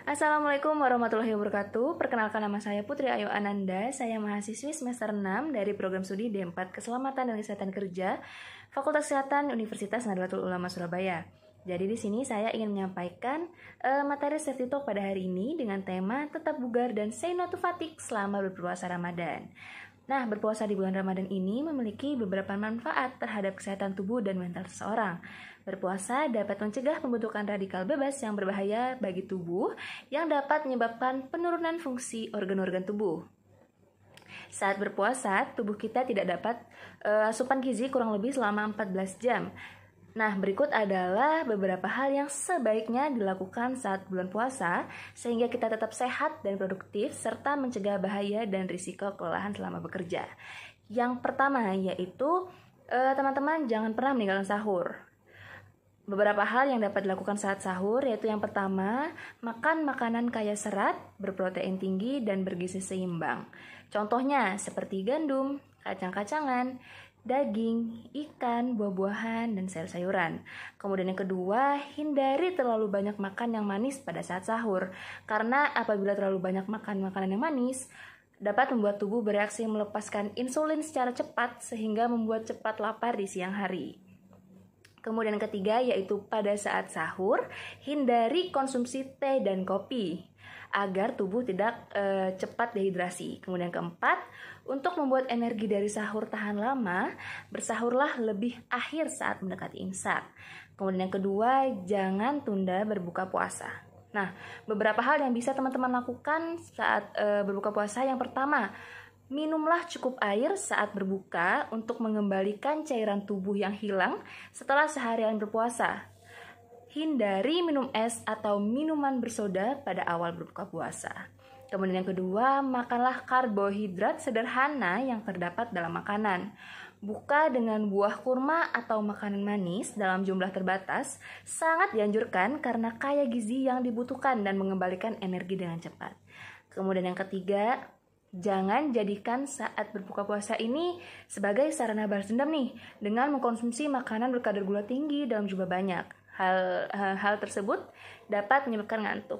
Assalamualaikum warahmatullahi wabarakatuh. Perkenalkan, nama saya Putri Ayu Ananda. Saya mahasiswi semester 6 dari program studi D4 Keselamatan dan Kesehatan Kerja, Fakultas Kesehatan Universitas Nahdlatul Ulama Surabaya. Jadi di sini saya ingin menyampaikan materi safety talk pada hari ini dengan tema tetap bugar dan say no to fatigue selama berpuasa Ramadan. Nah, berpuasa di bulan Ramadan ini memiliki beberapa manfaat terhadap kesehatan tubuh dan mental seseorang. Berpuasa dapat mencegah pembentukan radikal bebas yang berbahaya bagi tubuh yang dapat menyebabkan penurunan fungsi organ-organ tubuh. Saat berpuasa, tubuh kita tidak dapat asupan gizi kurang lebih selama 14 jam. Nah, berikut adalah beberapa hal yang sebaiknya dilakukan saat bulan puasa sehingga kita tetap sehat dan produktif serta mencegah bahaya dan risiko kelelahan selama bekerja. Yang pertama yaitu teman-teman jangan pernah meninggalkan sahur. Beberapa hal yang dapat dilakukan saat sahur yaitu yang pertama, makan makanan kaya serat, berprotein tinggi dan bergizi seimbang. Contohnya seperti gandum, kacang-kacangan, daging, ikan, buah-buahan, dan sayur-sayuran. Kemudian yang kedua, hindari terlalu banyak makan yang manis pada saat sahur. Karena apabila terlalu banyak makan makanan yang manis, dapat membuat tubuh bereaksi melepaskan insulin secara cepat sehingga membuat cepat lapar di siang hari. Kemudian yang ketiga yaitu pada saat sahur, hindari konsumsi teh dan kopi agar tubuh tidak cepat dehidrasi. Kemudian keempat, untuk membuat energi dari sahur tahan lama, bersahurlah lebih akhir saat mendekati imsak. Kemudian yang kedua, jangan tunda berbuka puasa. Nah, beberapa hal yang bisa teman-teman lakukan saat berbuka puasa. Yang pertama, minumlah cukup air saat berbuka untuk mengembalikan cairan tubuh yang hilang setelah seharian berpuasa. Hindari minum es atau minuman bersoda pada awal berbuka puasa. Kemudian yang kedua, makanlah karbohidrat sederhana yang terdapat dalam makanan. Buka dengan buah kurma atau makanan manis dalam jumlah terbatas sangat dianjurkan karena kaya gizi yang dibutuhkan dan mengembalikan energi dengan cepat. Kemudian yang ketiga, jangan jadikan saat berbuka puasa ini sebagai sarana balas dendam nih dengan mengkonsumsi makanan berkadar gula tinggi dalam jumlah banyak. Hal tersebut dapat menyebabkan ngantuk.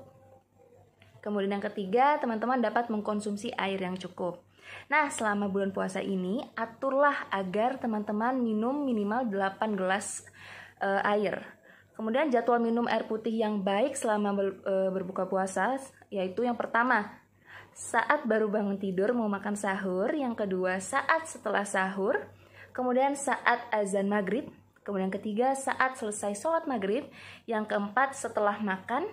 Kemudian yang ketiga, teman-teman dapat mengkonsumsi air yang cukup. Nah, selama bulan puasa ini, aturlah agar teman-teman minum minimal 8 gelas air. Kemudian jadwal minum air putih yang baik selama berbuka puasa, yaitu yang pertama, saat baru bangun tidur mau makan sahur. Yang kedua, saat setelah sahur. Kemudian saat azan maghrib. Kemudian ketiga, saat selesai sholat maghrib. Yang keempat, setelah makan.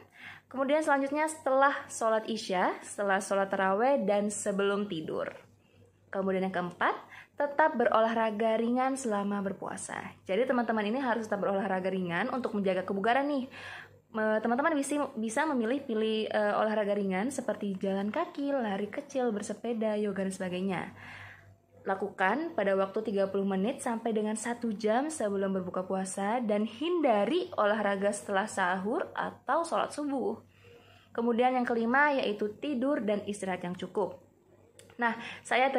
Kemudian selanjutnya setelah sholat isya, setelah sholat taraweh, dan sebelum tidur. Kemudian yang keempat, tetap berolahraga ringan selama berpuasa. Jadi teman-teman ini harus tetap berolahraga ringan untuk menjaga kebugaran nih. Teman-teman bisa memilih olahraga ringan seperti jalan kaki, lari kecil, bersepeda, yoga, dan sebagainya. Lakukan pada waktu 30 menit sampai dengan 1 jam sebelum berbuka puasa dan hindari olahraga setelah sahur atau sholat subuh. Kemudian yang kelima yaitu tidur dan istirahat yang cukup. Nah, saya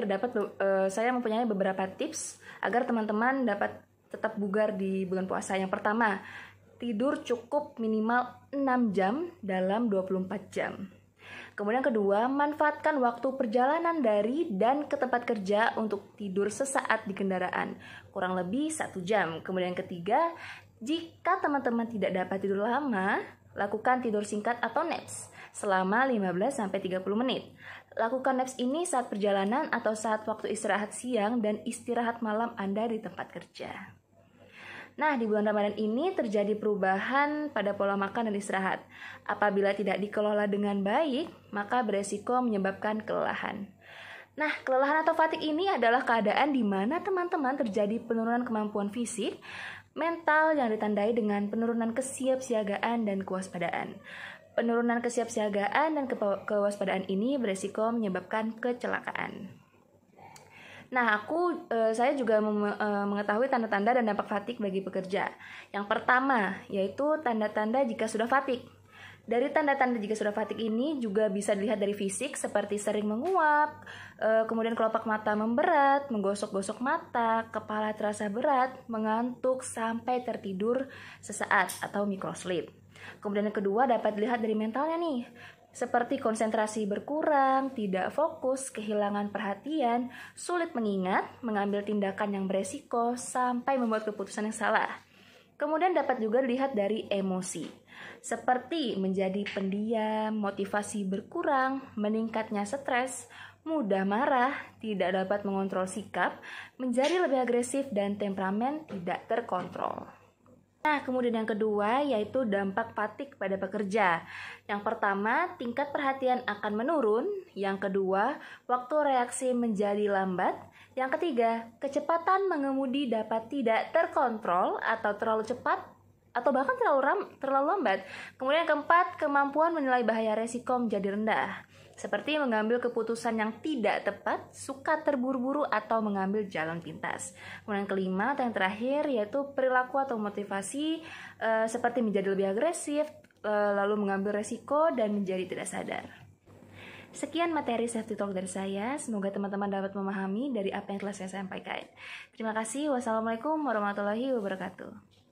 mempunyai beberapa tips agar teman-teman dapat tetap bugar di bulan puasa. Yang pertama, tidur cukup minimal 6 jam dalam 24 jam. Kemudian kedua, manfaatkan waktu perjalanan dari dan ke tempat kerja untuk tidur sesaat di kendaraan, kurang lebih 1 jam. Kemudian ketiga, jika teman-teman tidak dapat tidur lama, lakukan tidur singkat atau naps selama 15-30 menit. Lakukan naps ini saat perjalanan atau saat waktu istirahat siang dan istirahat malam Anda di tempat kerja. Nah, di bulan Ramadan ini terjadi perubahan pada pola makan dan istirahat. Apabila tidak dikelola dengan baik, maka beresiko menyebabkan kelelahan. Nah, kelelahan atau fatigue ini adalah keadaan di mana teman-teman terjadi penurunan kemampuan fisik, mental yang ditandai dengan penurunan kesiapsiagaan dan kewaspadaan. Penurunan kesiapsiagaan dan kewaspadaan ini beresiko menyebabkan kecelakaan. Nah, saya juga mengetahui tanda-tanda dan dampak fatigue bagi pekerja. Yang pertama, yaitu tanda-tanda jika sudah fatigue. Dari tanda-tanda jika sudah fatigue ini juga bisa dilihat dari fisik seperti sering menguap, kemudian kelopak mata memberat, menggosok-gosok mata, kepala terasa berat, mengantuk sampai tertidur sesaat atau microsleep. Kemudian yang kedua dapat dilihat dari mentalnya nih. seperti konsentrasi berkurang, tidak fokus, kehilangan perhatian, sulit mengingat, mengambil tindakan yang beresiko, sampai membuat keputusan yang salah. Kemudian dapat juga dilihat dari emosi, seperti menjadi pendiam, motivasi berkurang, meningkatnya stres, mudah marah, tidak dapat mengontrol sikap, menjadi lebih agresif, dan temperamen tidak terkontrol. Nah, kemudian yang kedua yaitu dampak fatigue pada pekerja. Yang pertama, tingkat perhatian akan menurun. Yang kedua, waktu reaksi menjadi lambat. Yang ketiga, kecepatan mengemudi dapat tidak terkontrol atau terlalu cepat atau bahkan terlalu lambat. Kemudian yang keempat, kemampuan menilai bahaya resiko menjadi rendah, seperti mengambil keputusan yang tidak tepat, suka terburu-buru atau mengambil jalan pintas. Kemudian yang kelima atau yang terakhir yaitu perilaku atau motivasi seperti menjadi lebih agresif, lalu mengambil resiko dan menjadi tidak sadar. Sekian materi safety talk dari saya. Semoga teman-teman dapat memahami dari apa yang telah saya sampaikan. Terima kasih. Wassalamualaikum warahmatullahi wabarakatuh.